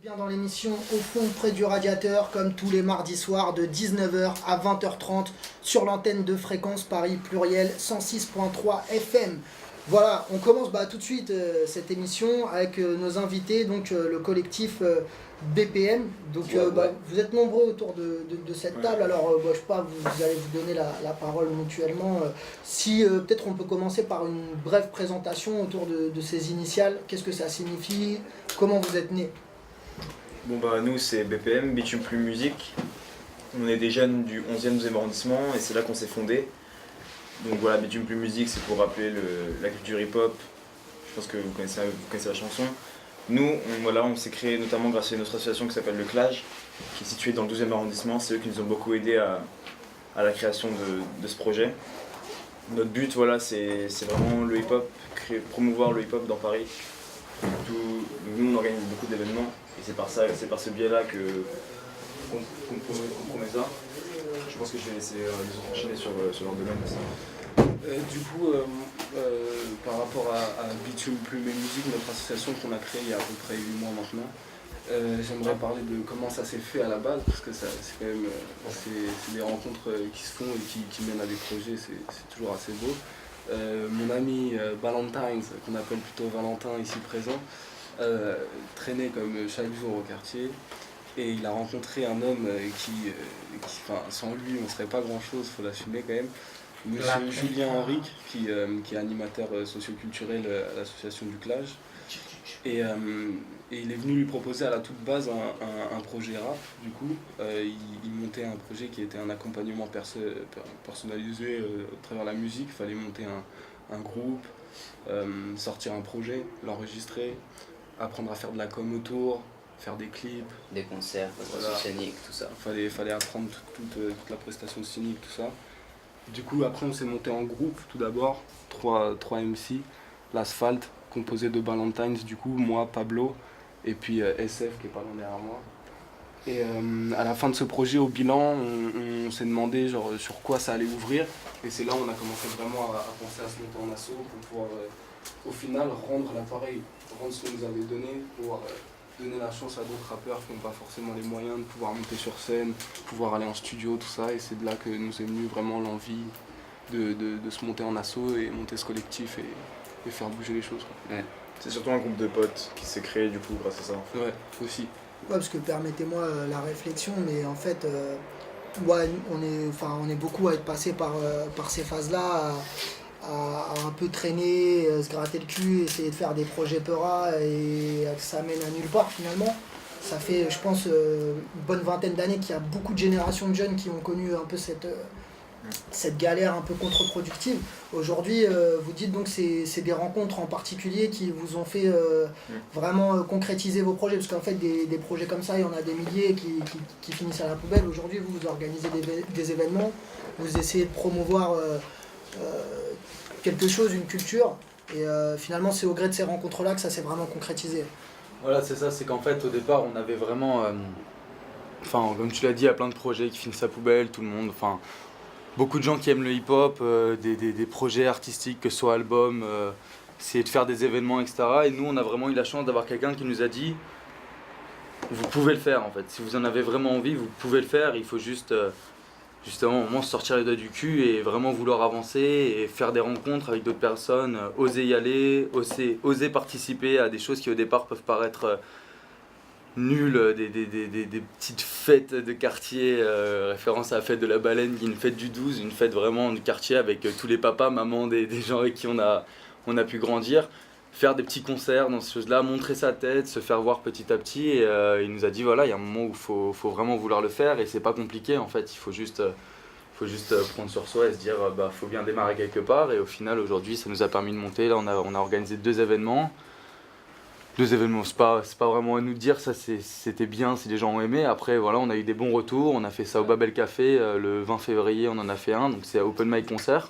Bien dans l'émission Au fond près du radiateur, comme tous les mardis soirs de 19h à 20h30 sur l'antenne de Fréquence Paris Pluriel 106.3 FM. Voilà, on commence tout de suite cette émission avec nos invités, donc le collectif BPM. Donc vous êtes nombreux autour de cette table, alors je sais pas, vous allez vous donner la parole mutuellement. Si peut-être on peut commencer par une brève présentation autour de ces initiales, qu'est-ce que ça signifie, comment vous êtes nés? Nous c'est BPM, Bitume Plus Musique. On est des jeunes du 11e, 12e arrondissement et c'est là qu'on s'est fondé. Donc voilà, Bitume Plus Musique, c'est pour rappeler la culture hip-hop. Je pense que vous connaissez la chanson. Nous, on s'est créé notamment grâce à une autre association qui s'appelle le Clage, qui est située dans le 12e arrondissement. C'est eux qui nous ont beaucoup aidé à la création de ce projet. Notre but, c'est vraiment le hip-hop, promouvoir le hip-hop dans Paris. Nous, on organise beaucoup d'événements et c'est par ce biais-là qu'on promet ça. Je pense que je vais laisser les autres enchaîner sur leur domaine aussi. Par rapport à Bitume Plume et Musique, notre association qu'on a créée il y a à peu près 8 mois maintenant, j'aimerais parler de comment ça s'est fait à la base, parce que c'est quand même c'est des rencontres qui se font et qui mènent à des projets, c'est toujours assez beau. Mon ami Valentine, qu'on appelle plutôt Valentin ici présent, traînait comme chaque jour au quartier et il a rencontré un homme qui sans lui on ne serait pas grand chose, il faut l'assumer quand même. Monsieur Julien Henrique, qui est animateur socio-culturel à l'association du Clage. Et il est venu lui proposer à la toute base un projet rap. Du coup, il montait un projet qui était un accompagnement personnalisé à travers la musique. Il fallait monter un groupe, sortir un projet, l'enregistrer, apprendre à faire de la com autour, faire des clips. Des concerts, scéniques, tout ça. Il fallait apprendre toute la prestation scénique, tout ça. Du coup, après, on s'est monté en groupe, tout d'abord, 3 MC, l'Asphalte, composé de Valentines, du coup, moi, Pablo, et puis SF, qui est pas loin derrière moi. Et à la fin de ce projet, au bilan, on s'est demandé sur quoi ça allait ouvrir, et c'est là où on a commencé vraiment à penser à se monter en assaut, pour pouvoir, au final, rendre l'appareil, rendre ce qu'on nous avait donné, pour donner la chance à d'autres rappeurs qui n'ont pas forcément les moyens de pouvoir monter sur scène, pouvoir aller en studio, tout ça, et c'est de là que nous est venue vraiment l'envie de se monter en assaut et monter ce collectif et faire bouger les choses. Ouais. C'est surtout un groupe de potes qui s'est créé du coup grâce à ça. Ouais, aussi. Ouais, parce que permettez-moi la réflexion, mais en fait, on est beaucoup à être passé par ces phases-là, à un peu traîner, se gratter le cul, essayer de faire des projets peuras et ça mène à nulle part finalement. Ça fait, je pense, une bonne vingtaine d'années qu'il y a beaucoup de générations de jeunes qui ont connu un peu cette galère un peu contre-productive. Aujourd'hui, vous dites donc que c'est des rencontres en particulier qui vous ont fait vraiment concrétiser vos projets, parce qu'en fait des projets comme ça, il y en a des milliers qui finissent à la poubelle. Aujourd'hui, vous organisez des événements, vous essayez de promouvoir quelque chose, une culture, et finalement c'est au gré de ces rencontres-là que ça s'est vraiment concrétisé. Voilà, c'est ça, c'est qu'en fait au départ on avait vraiment, comme tu l'as dit, il y a plein de projets qui finissent à poubelle, tout le monde, beaucoup de gens qui aiment le hip-hop, des projets artistiques, que ce soit albums, essayer de faire des événements, etc. Et nous on a vraiment eu la chance d'avoir quelqu'un qui nous a dit, vous pouvez le faire en fait, si vous en avez vraiment envie, vous pouvez le faire, il faut juste... justement au moins se sortir les doigts du cul et vraiment vouloir avancer et faire des rencontres avec d'autres personnes, oser y aller, oser participer à des choses qui au départ peuvent paraître nulles, des petites fêtes de quartier, référence à la fête de la baleine qui est une fête du 12, une fête vraiment du quartier avec tous les papas, mamans, des gens avec qui on a pu grandir. Faire des petits concerts dans ces choses-là, montrer sa tête, se faire voir petit à petit. Et il nous a dit voilà, il y a un moment où il faut vraiment vouloir le faire et c'est pas compliqué en fait. Il faut juste prendre sur soi et se dire faut bien démarrer quelque part. Et au final aujourd'hui ça nous a permis de monter. Là on a organisé 2 événements. 2 événements, c'est pas vraiment à nous de dire, ça c'était bien si les gens ont aimé. Après voilà, on a eu des bons retours. On a fait ça au Babel Café le 20 février, on en a fait un, donc c'est Open Mic Concert.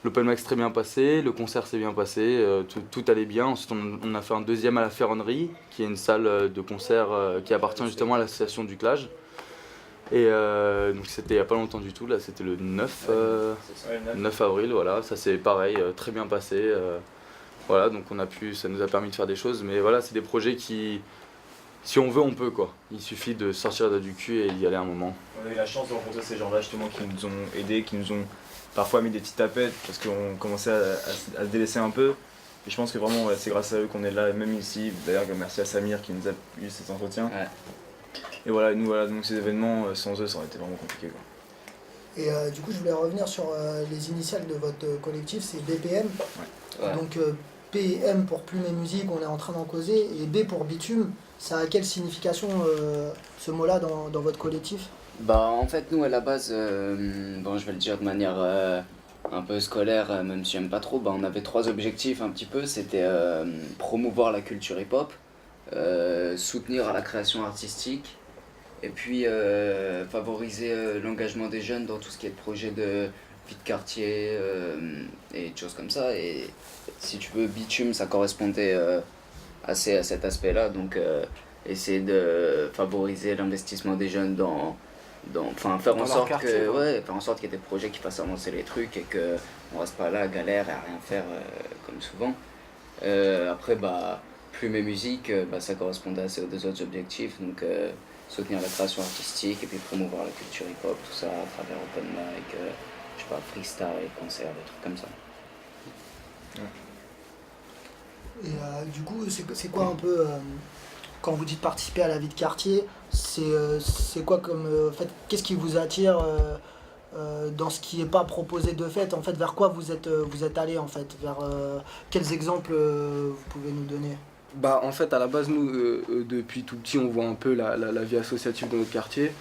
L'open mic s'est très bien passé, le concert s'est bien passé, tout allait bien. Ensuite on a fait un 2e à la Ferronnerie, qui est une salle de concert qui appartient justement à l'association du Clage. Et donc c'était il n'y a pas longtemps du tout, là c'était le 9 avril, voilà, ça c'est pareil, très bien passé. Voilà, donc ça nous a permis de faire des choses, mais voilà, c'est des projets qui si on veut, on peut quoi. Il suffit de sortir du cul et d'y aller un moment. On a eu la chance de rencontrer ces gens-là justement qui nous ont aidés, qui nous ont parfois mis des petites tapettes parce qu'on commençait à se délaisser un peu. Et je pense que vraiment c'est grâce à eux qu'on est là, même ici. D'ailleurs merci à Samir qui nous a eu cet entretien. Ouais. Et voilà, nous voilà, donc ces événements, sans eux ça aurait été vraiment compliqué quoi. Et du coup, je voulais revenir sur les initiales de votre collectif, c'est BPM. Ouais. Donc PM pour Plume et Musique, on est en train d'en causer. Et B pour Bitume, ça a quelle signification ce mot-là dans votre collectif? Bah en fait nous à la base, bon je vais le dire de manière un peu scolaire, même si j'aime pas trop, bah, on avait 3 objectifs un petit peu, c'était promouvoir la culture hip-hop, soutenir la création artistique, et puis favoriser l'engagement des jeunes dans tout ce qui est de projet de vie de quartier et de choses comme ça. Et si tu veux, Bitume ça correspondait assez à cet aspect-là, donc essayer de favoriser l'investissement des jeunes enfin faire en sorte quartier, que quoi. ouais, faire en sorte qu'il y ait des projets qui fassent avancer les trucs et que on reste pas là à galère et à rien faire comme souvent. Après bah Plume et Musique, bah, ça correspondait à ces 2 autres objectifs, donc soutenir la création artistique et puis promouvoir la culture hip-hop, tout ça à travers open mic, je sais pas, freestyle, concerts, des trucs comme ça. Et du coup, c'est quoi un peu, quand vous dites participer à la vie de quartier, c'est quoi comme, en fait, qu'est-ce qui vous attire dans ce qui n'est pas proposé de fait, en fait, vers quoi vous êtes allé, en fait, vers quels exemples vous pouvez nous donner? Bah en fait à la base nous depuis tout petit on voit un peu la vie associative de notre quartier,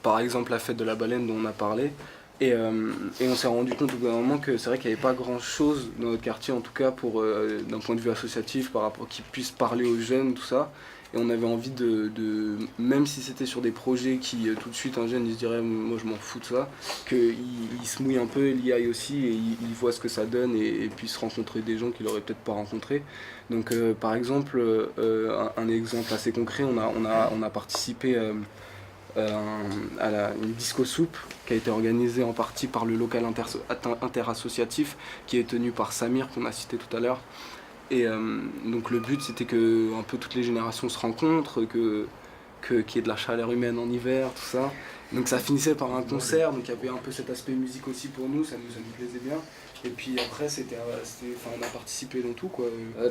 par exemple la fête de la baleine dont on a parlé, et on s'est rendu compte au bout d'un moment que c'est vrai qu'il n'y avait pas grand chose dans notre quartier en tout cas pour d'un point de vue associatif par rapport qui puisse parler aux jeunes tout ça, et on avait envie de même si c'était sur des projets qui tout de suite un jeune il se dirait moi je m'en fous de ça, qu'il se mouille un peu, il y aille aussi et il voit ce que ça donne et puisse rencontrer des gens qu'il aurait peut-être pas rencontrés. Donc par exemple, un exemple assez concret, on a participé à une disco soupe qui a été organisée en partie par le local interassociatif qui est tenu par Samir qu'on a cité tout à l'heure. Et donc le but c'était que un peu toutes les générations se rencontrent, qu'il y ait de la chaleur humaine en hiver, tout ça. Donc ça finissait par un concert, donc il y avait un peu cet aspect musique aussi pour nous, ça nous plaisait bien. Et puis après on a participé dans tout quoi,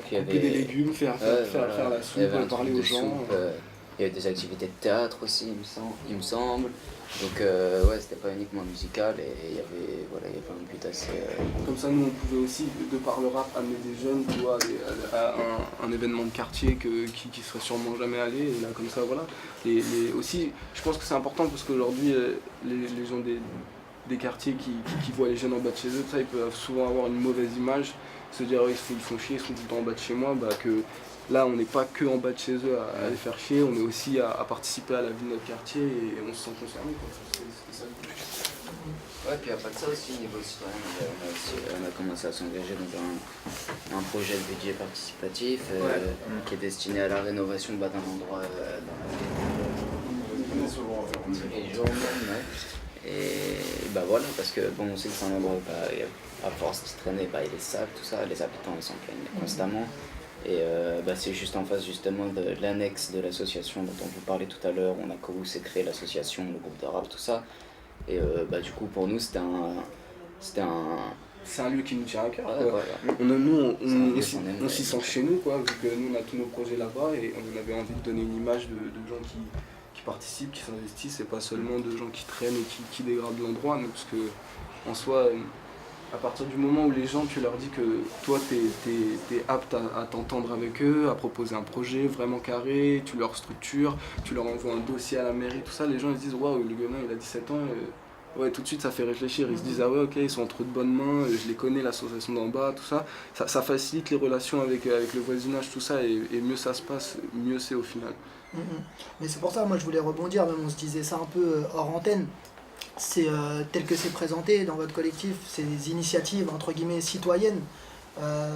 couper des légumes, faire la soupe, parler aux gens. Il y avait des activités de théâtre aussi il me semble. Donc ouais c'était pas uniquement musical et il y avait un but assez... Comme ça nous on pouvait aussi de par le rap amener des jeunes tu vois, à un événement de quartier qui serait sûrement jamais allé, et là comme ça voilà. Aussi je pense que c'est important parce qu'aujourd'hui les gens des quartiers qui voient les jeunes en bas de chez eux, ça, ils peuvent souvent avoir une mauvaise image, se dire ils font chier, ils sont tout le temps en bas de chez moi, bah que là on n'est pas que en bas de chez eux à les faire chier, on est aussi à participer à la vie de notre quartier et on se sent concerné quoi. C'est ça le but. Ouais, puis après de ça aussi, niveau citoyen, on a commencé à s'engager dans un projet de budget participatif qui est destiné à la rénovation d'un endroit les jours même. Et bah voilà, parce que bon, on sait que c'est un endroit où à force de se traîner, il est sale, tout ça, les habitants ils s'en plaignent constamment. Et c'est juste en face justement de l'annexe de l'association dont on vous parlait tout à l'heure, où s'est créé l'association, le groupe de rap, tout ça. Et du coup pour nous c'était c'est un lieu qui nous tient à cœur. Ouais, Nous, on on s'y sent chez nous, quoi, vu que nous on a tous nos projets là-bas et on avait envie de donner une image de gens qui participent, qui s'investissent, et pas seulement de gens qui traînent et qui dégradent l'endroit. Parce que en soi, à partir du moment où les gens, tu leur dis que toi t'es apte à t'entendre avec eux, à proposer un projet vraiment carré, tu leur structures, tu leur envoies un dossier à la mairie, tout ça, les gens ils se disent waouh, le gamin il a 17 ans. Ouais, tout de suite ça fait réfléchir, ils se disent ah ouais ok, ils sont entre de bonnes mains, je les connais, l'association d'en bas, tout ça. Ça facilite les relations avec le voisinage, tout ça, et mieux ça se passe, mieux c'est au final. Mais c'est pour ça, moi je voulais rebondir, même on se disait ça un peu hors antenne, c'est tel que c'est présenté dans votre collectif, c'est des initiatives entre guillemets citoyennes.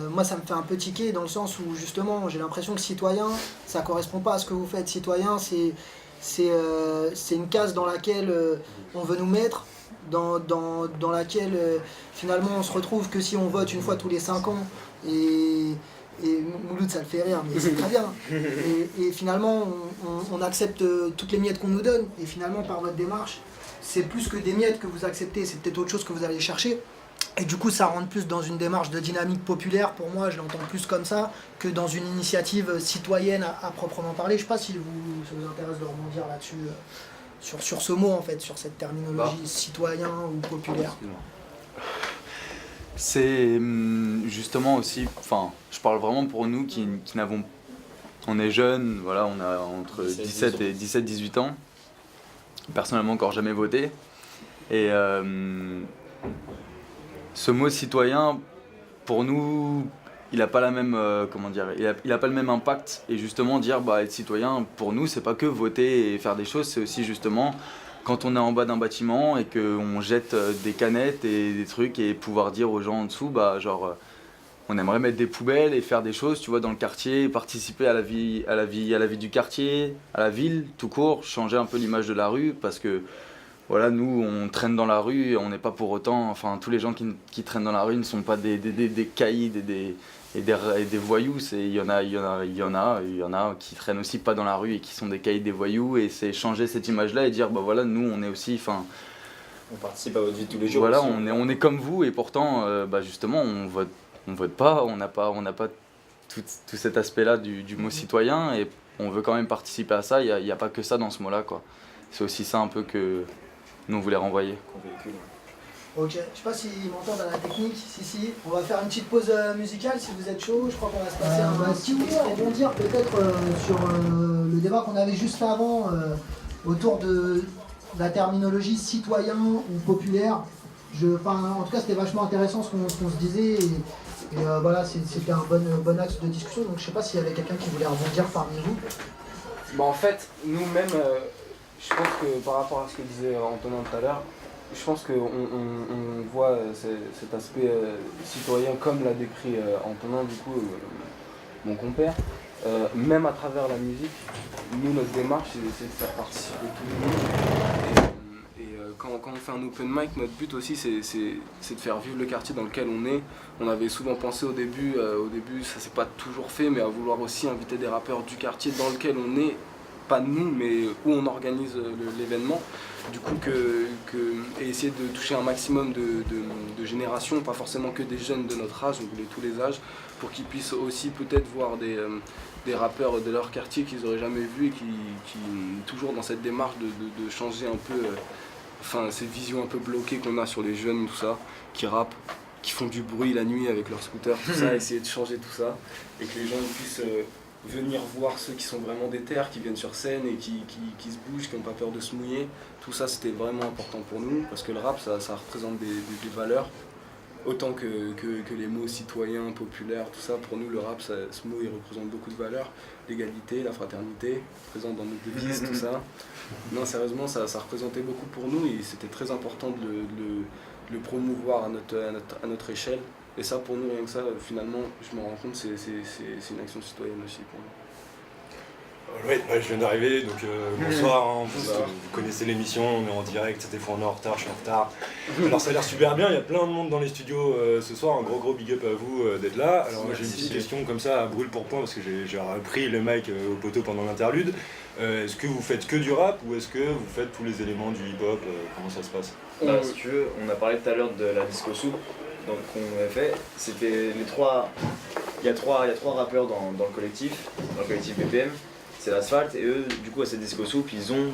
Moi ça me fait un peu tiquer dans le sens où justement j'ai l'impression que citoyen ça correspond pas à ce que vous faites. Citoyen c'est une case dans laquelle on veut nous mettre, dans laquelle finalement on se retrouve que si on vote une fois tous les 5 ans, et Et Mouloud, ça le fait rire, mais c'est très bien. Et finalement, on accepte toutes les miettes qu'on nous donne. Et finalement, par votre démarche, c'est plus que des miettes que vous acceptez, c'est peut-être autre chose que vous allez chercher. Et du coup, ça rentre plus dans une démarche de dynamique populaire, pour moi, je l'entends plus comme ça, que dans une initiative citoyenne à proprement parler. Je ne sais pas si ça vous intéresse de rebondir là-dessus, sur ce mot, en fait, sur cette terminologie citoyen ou populaire. C'est justement aussi, enfin, je parle vraiment pour nous qui n'avons, on est jeunes, voilà, on a entre 17-18 ans, personnellement encore jamais voté, et ce mot citoyen, pour nous, il n'a pas la même, comment dire, il a pas le même impact, et justement dire, bah, être citoyen, pour nous, c'est pas que voter et faire des choses, c'est aussi justement quand on est en bas d'un bâtiment et qu'on jette des canettes et des trucs et pouvoir dire aux gens en dessous, bah genre on aimerait mettre des poubelles et faire des choses, tu vois, dans le quartier, participer à la vie du quartier, à la ville, tout court, changer un peu l'image de la rue parce que voilà, nous on traîne dans la rue et on n'est pas pour autant, enfin tous les gens qui traînent dans la rue ne sont pas des caïds et des voyous, il y en a qui traînent aussi pas dans la rue et qui sont des caïds, des voyous, et c'est changer cette image-là et dire bah voilà, nous on est aussi, enfin on participe à votre vie tous les jours. Voilà, aussi, on est comme vous et pourtant bah justement on vote pas, on n'a pas tout cet aspect-là du mot citoyen et on veut quand même participer à ça. Il y a pas que ça dans ce mot-là, quoi. C'est aussi ça un peu que nous on voulait renvoyer. Qu'on véhicule. Ok, je sais pas s'ils m'entendent à la technique, si, on va faire une petite pause musicale si vous êtes chaud, je crois qu'on va se passer un petit rebondir peut-être sur le débat qu'on avait juste fait avant autour de la terminologie citoyen ou populaire. En tout cas c'était vachement intéressant ce qu'on se disait et voilà, c'était un bon axe de discussion, donc je sais pas s'il y avait quelqu'un qui voulait rebondir parmi vous. Bah en fait, nous-mêmes, je pense que par rapport à ce que disait Antonin tout à l'heure, je pense qu'on voit cet aspect citoyen comme l'a décrit Antonin, du coup, mon compère. Même à travers la musique, nous, notre démarche, c'est de faire participer tout le monde. Et quand on fait un open mic, notre but aussi, c'est de faire vivre le quartier dans lequel on est. On avait souvent pensé au début, ça s'est pas toujours fait, mais à vouloir aussi inviter des rappeurs du quartier dans lequel on est, pas nous, mais où on organise l'événement. Du coup, et essayer de toucher un maximum de générations, pas forcément que des jeunes de notre âge, on voulait tous les âges, pour qu'ils puissent aussi peut-être voir des rappeurs de leur quartier qu'ils n'auraient jamais vus et qui toujours dans cette démarche de changer un peu, cette vision un peu bloquée qu'on a sur les jeunes, tout ça, qui rappent, qui font du bruit la nuit avec leur scooter, tout ça, essayer de changer tout ça, et que les gens puissent venir voir ceux qui sont vraiment déter, qui viennent sur scène et qui se bougent, qui n'ont pas peur de se mouiller. Tout ça, c'était vraiment important pour nous, parce que le rap, ça représente des valeurs, autant que les mots citoyens, populaires, tout ça. Pour nous, le rap, ce mot, il représente beaucoup de valeurs. L'égalité, la fraternité, présent dans nos devises, tout ça. Non, sérieusement, ça représentait beaucoup pour nous, et c'était très important de le promouvoir à notre échelle. Et ça, pour nous, rien que ça, finalement, je me rends compte, c'est une action citoyenne aussi pour nous. Ouais, je viens d'arriver, donc bonsoir, hein, vous connaissez l'émission, on est en direct, c'était fois on est en retard, je suis en retard. Alors ça a l'air super bien, il y a plein de monde dans les studios ce soir, un gros big up à vous d'être là. Alors j'ai une petite question comme ça, à brûle pour point, parce que j'ai repris le mic au poteau pendant l'interlude. Est-ce que vous faites que du rap ou est-ce que vous faites tous les éléments du hip-hop, comment ça se passe? Bah, si tu veux, on a parlé tout à l'heure de la disco soupe, donc qu'on avait fait, c'était les trois, il y a trois rappeurs dans le collectif BPM. C'est l'Asphalte, et eux, du coup, à cette disco soupe, ils ont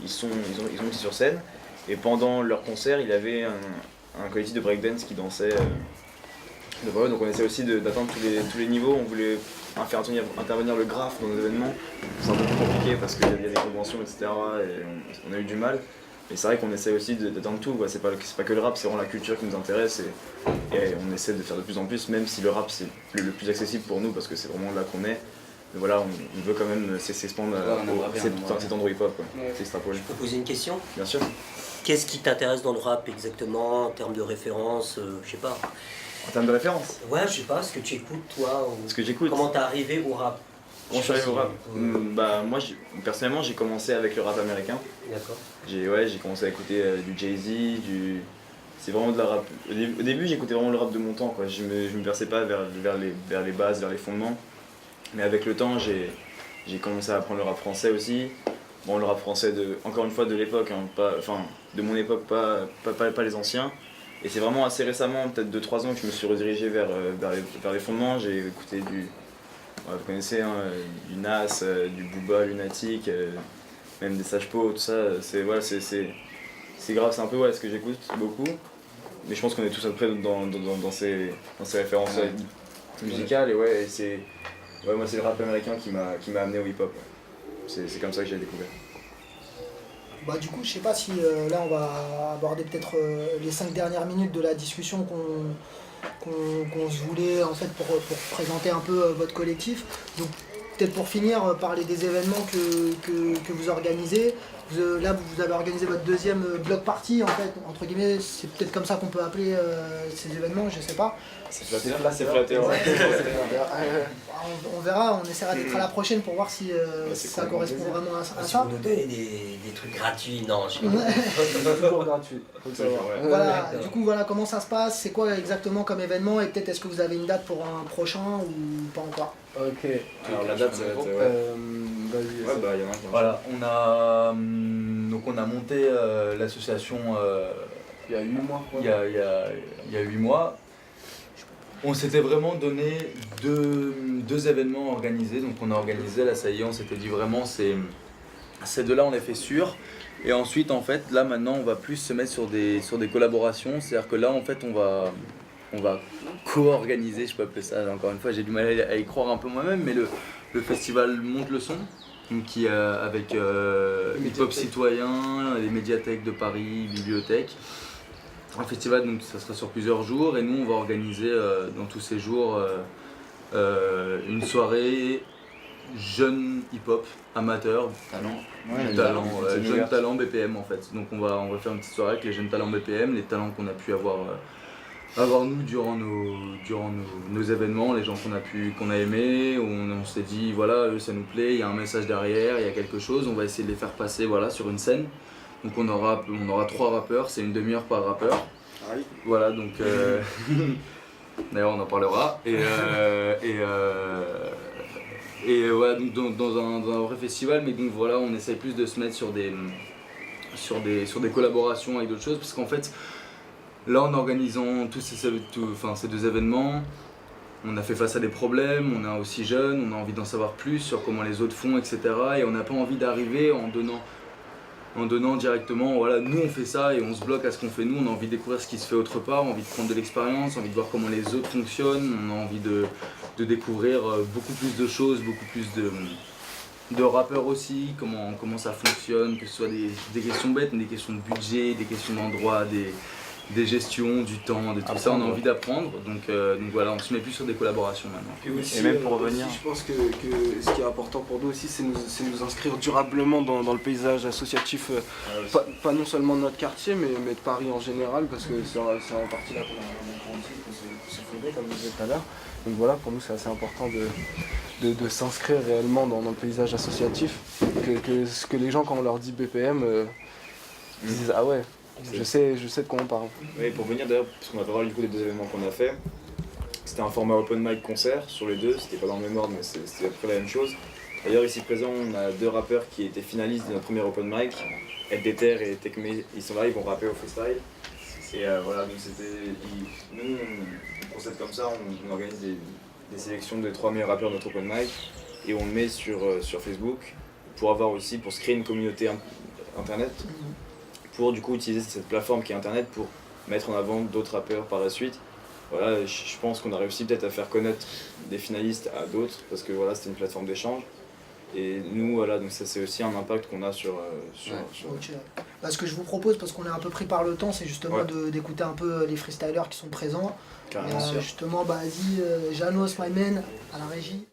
été sur scène, et pendant leur concert, il y avait un collectif de breakdance qui dansait. Donc on essaie aussi d'atteindre tous les niveaux. On voulait faire intervenir le graphe dans nos événements. C'est un peu plus compliqué parce qu'il y a des conventions, etc. Et on a eu du mal. Mais c'est vrai qu'on essaie aussi d'atteindre tout, quoi. C'est pas que le rap, c'est vraiment la culture qui nous intéresse, et on essaie de faire de plus en plus, même si le rap c'est le plus accessible pour nous parce que c'est vraiment là qu'on est. Mais voilà, on veut quand même s'expandre cet endroit hip-hop, quoi. S'extrapoler. Je peux poser une question? Bien sûr. Qu'est-ce qui t'intéresse dans le rap exactement, en termes de référence, je sais pas. En termes de référence? Ouais, je sais pas, ce que tu écoutes toi, ou Ce que j'écoute. comment t'es arrivé au rap? Comment je suis arrivé au rap? Bah moi, personnellement, j'ai commencé avec le rap américain. D'accord. J'ai commencé à écouter du Jay-Z, c'est vraiment de la rap. Au début, j'écoutais vraiment le rap de mon temps, quoi. Je me versais pas vers les bases, vers les fondements. Mais avec le temps, j'ai commencé à apprendre le rap français aussi. Bon, le rap français, encore une fois, de l'époque, hein, de mon époque, pas les anciens. Et c'est vraiment assez récemment, peut-être 2-3 ans, que je me suis redirigé vers les fondements. J'ai écouté vous connaissez, hein, du Nas, du Booba, Lunatic, même des Sage-Po, tout ça. C'est grave, c'est un peu ce que j'écoute beaucoup. Mais je pense qu'on est tous après dans ces références musicales. Et moi, c'est le rap américain qui m'a amené au hip-hop. Ouais. C'est comme ça que j'ai découvert. Bah, du coup, je sais pas si là on va aborder peut-être les 5 dernières minutes de la discussion qu'on se voulait en fait pour présenter un peu votre collectif. Donc peut-être pour finir, parler des événements que vous organisez. Là, vous avez organisé votre deuxième block party, en fait, entre guillemets, c'est peut-être comme ça qu'on peut appeler ces événements, je sais pas. C'est flatté, ouais. On verra, on essaiera d'être à la prochaine pour voir si ça correspond vraiment à Si ça. vous nous donnez des trucs gratuits, non, je sais C'est toujours gratuit. Faut le savoir. Ouais. Voilà, du coup, voilà comment ça se passe, c'est quoi exactement comme événement et peut-être est-ce que vous avez une date pour un prochain ou pas encore? Ok. Alors la date, ça va être. Vas-y. Ouais, bah, il y en a un qui Voilà, on a monté l'association Il y a 8 mois, quoi. il y a 8 mois. On s'était vraiment donné deux événements organisés. Donc on a organisé, là ça y est, on s'était dit vraiment ces deux-là on les fait sûr. Et ensuite en fait, là maintenant on va plus se mettre sur des collaborations. C'est-à-dire que là en fait on va co-organiser, je peux appeler ça, encore une fois j'ai du mal à y croire un peu moi-même, mais le festival Monte le Son, donc qui avec Hip Hop Citoyen, les médiathèques de Paris, bibliothèques. Un festival, donc ça sera sur plusieurs jours et nous on va organiser dans tous ces jours une soirée jeune hip-hop, amateur, jeunes talents BPM en fait. Donc on va faire une petite soirée avec les jeunes talents BPM, les talents qu'on a pu avoir nous durant nos événements, les gens qu'on a aimés, on s'est dit voilà, eux ça nous plaît, il y a un message derrière, il y a quelque chose, on va essayer de les faire passer sur une scène. Donc on aura 3 rappeurs, c'est une demi-heure par rappeur. Ah oui. Voilà, donc d'ailleurs on en parlera. Et voilà, donc dans un vrai festival, mais donc voilà, on essaye plus de se mettre sur des collaborations avec d'autres choses, parce qu'en fait, là en organisant ces deux événements, on a fait face à des problèmes, on est aussi jeune, on a envie d'en savoir plus sur comment les autres font, etc. Et on n'a pas envie d'arriver en donnant directement, voilà, nous on fait ça et on se bloque à ce qu'on fait nous, on a envie de découvrir ce qui se fait autre part, on a envie de prendre de l'expérience, envie de voir comment les autres fonctionnent, on a envie de découvrir beaucoup plus de choses, beaucoup plus de rappeurs aussi, comment ça fonctionne, que ce soit des questions bêtes, mais des questions de budget, des questions d'endroit, des gestions, du temps, de tout ça, on a envie d'apprendre, donc voilà, on se met plus sur des collaborations maintenant. Et aussi, Et même pour revenir. je pense que ce qui est important pour nous aussi, c'est nous inscrire durablement dans le paysage associatif, pas non seulement de notre quartier, mais de Paris en général, parce que c'est en partie là qu'on a grandi, qu'on s'est fondé, comme je disais tout à l'heure. Donc voilà, pour nous, c'est assez important de s'inscrire réellement dans le paysage associatif, que les gens, quand on leur dit BPM, ils disent ah ouais. Je sais de quoi on parle. Oui, pour venir d'ailleurs, parce qu'on a parlé du coup des deux événements qu'on a fait, c'était un format open mic concert sur les deux, c'était pas dans le même ordre mais c'était à peu près la même chose. D'ailleurs ici présent on a 2 rappeurs qui étaient finalistes de notre premier open mic, Eldeter et Tekme, ils sont là, ils vont rapper au freestyle. Et voilà, donc nous on procède comme ça, on organise des sélections des 3 meilleurs rappeurs de notre open mic et on le met sur Facebook pour se créer une communauté internet. Pour du coup utiliser cette plateforme qui est internet pour mettre en avant d'autres rappeurs par la suite. Voilà, je pense qu'on a réussi peut-être à faire connaître des finalistes à d'autres parce que voilà, c'était une plateforme d'échange. Et nous, voilà, donc ça c'est aussi un impact qu'on a sur... Ok. Bah, ce que je vous propose, parce qu'on est un peu pris par le temps, c'est justement d'écouter un peu les freestylers qui sont présents. Carrément. Justement, vas-y, Janos, my man, à la régie.